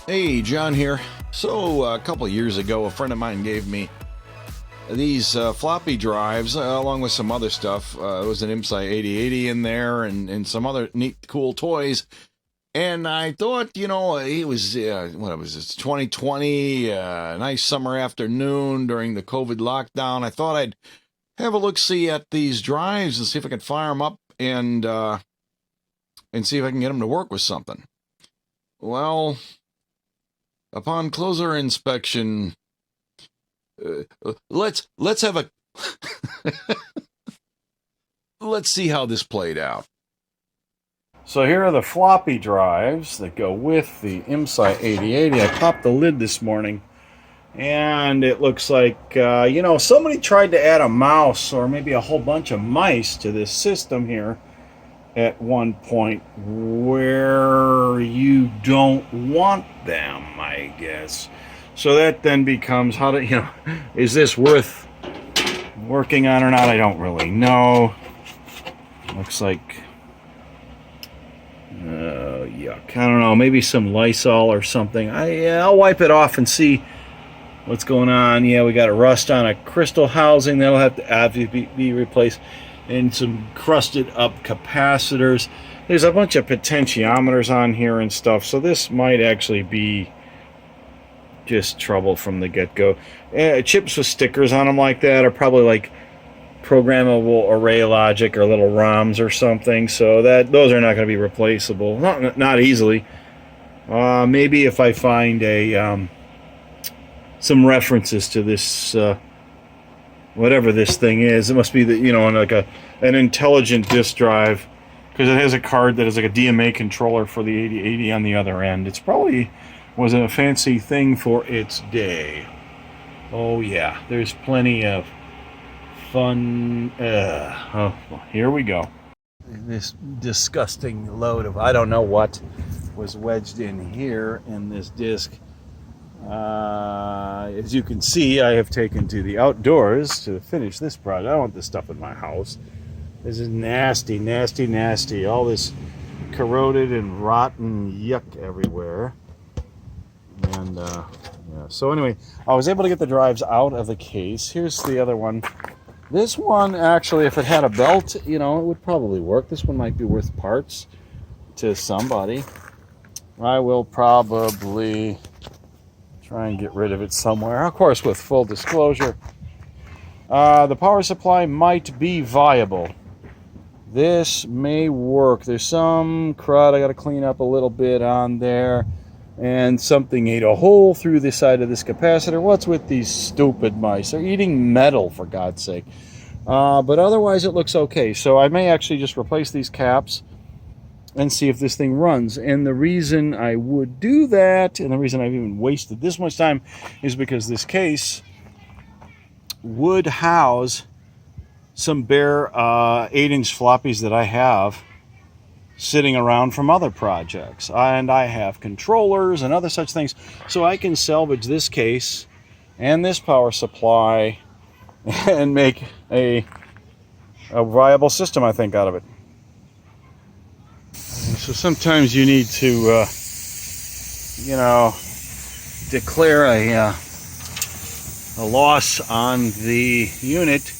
Hey, John here. So, a couple of years ago, a friend of mine gave me these floppy drives along with some other stuff. It was an IMSI 8080 in there and some other neat, cool toys. And I thought, it was, what was this, 2020, nice summer afternoon during the COVID lockdown. I thought I'd have a look-see at these drives and see if I could fire them up and see if I can get them to work with something. Well, upon closer inspection, let's have a let's see how this played out. So here are the floppy drives that go with the IMSI 8080. I popped the lid this morning, and it looks like, somebody tried to add a mouse or maybe a whole bunch of mice to this system here at one point where you don't want them, I guess. So that then becomes, is this worth working on or not? I don't really know. Looks like, yuck. I don't know, maybe some Lysol or something. I'll wipe it off and see what's going on. Yeah, we got a rust on a crystal housing that'll have to obviously be replaced, and some crusted up capacitors. There's a bunch of potentiometers on here and stuff, so this might actually be just trouble from the get-go. Chips with stickers on them like that are probably like programmable array logic or little ROMs or something, so that those are not going to be replaceable, not easily. Maybe if I find some references to this whatever this thing is, it must be like an intelligent disk drive, because it has a card that is like a DMA controller for the 8080 on the other end. It's probably was a fancy thing for its day. Oh yeah, there's plenty of fun. Well, here we go. This disgusting load of I don't know what was wedged in here in this disc. As you can see, I have taken to the outdoors to finish this project. I don't want this stuff in my house. This is nasty, nasty, nasty. All this corroded and rotten yuck everywhere. And yeah. So anyway, I was able to get the drives out of the case. Here's the other one. This one, actually, if it had a belt, it would probably work. This one might be worth parts to somebody. I will probably try and get rid of it somewhere. Of course, with full disclosure, the power supply might be viable. This may work. There's some crud I got to clean up a little bit on there, and something ate a hole through the side of this capacitor. What's with these stupid mice? They're eating metal, for God's sake. But otherwise, it looks okay. So I may actually just replace these caps and see if this thing runs. And the reason I would do that, and the reason I've even wasted this much time, is because this case would house some bare 8-inch floppies that I have sitting around from other projects. And I have controllers and other such things. So I can salvage this case and this power supply and make a viable system, I think, out of it. So sometimes you need to, declare a loss on the unit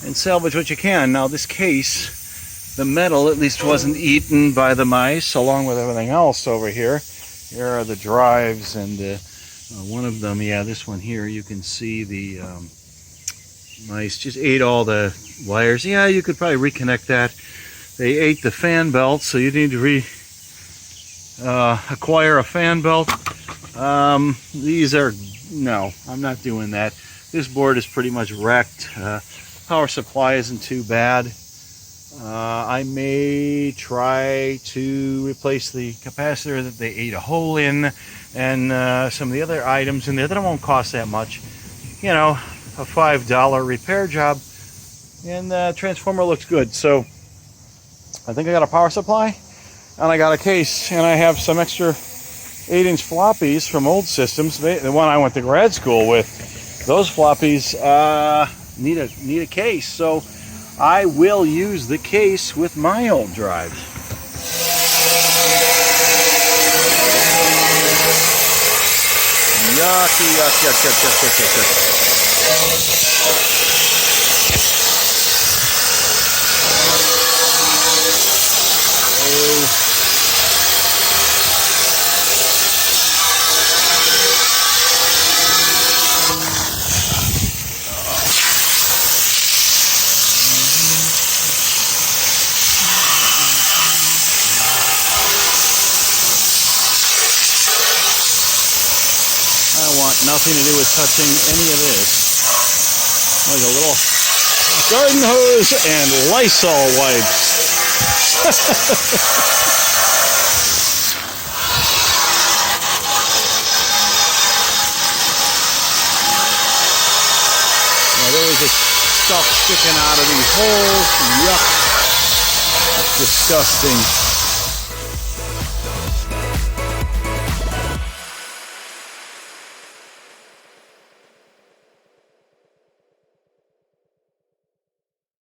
and salvage what you can. Now this case, the metal at least wasn't eaten by the mice, along with everything else over here. Here are the drives, and one of them, this one here, you can see the mice just ate all the wires. Yeah, you could probably reconnect that. They ate the fan belt, so you need to acquire a fan belt. No, I'm not doing that. This board is pretty much wrecked. Power supply isn't too bad. I may try to replace the capacitor that they ate a hole in, and some of the other items in there that won't cost that much. A $5 repair job, and the transformer looks good. So I think I got a power supply, and I got a case, and I have some extra 8-inch floppies from old systems. The one I went to grad school with, those floppies need a case, so I will use the case with my old drives. Yucky, yuck, yuck, yuck, yuck, yuck, yuck, yuck. Oh. I want nothing to do with touching any of this. Like a little garden hose and Lysol wipes. Yeah, there was this stuff sticking out of these holes. Yuck. It's disgusting.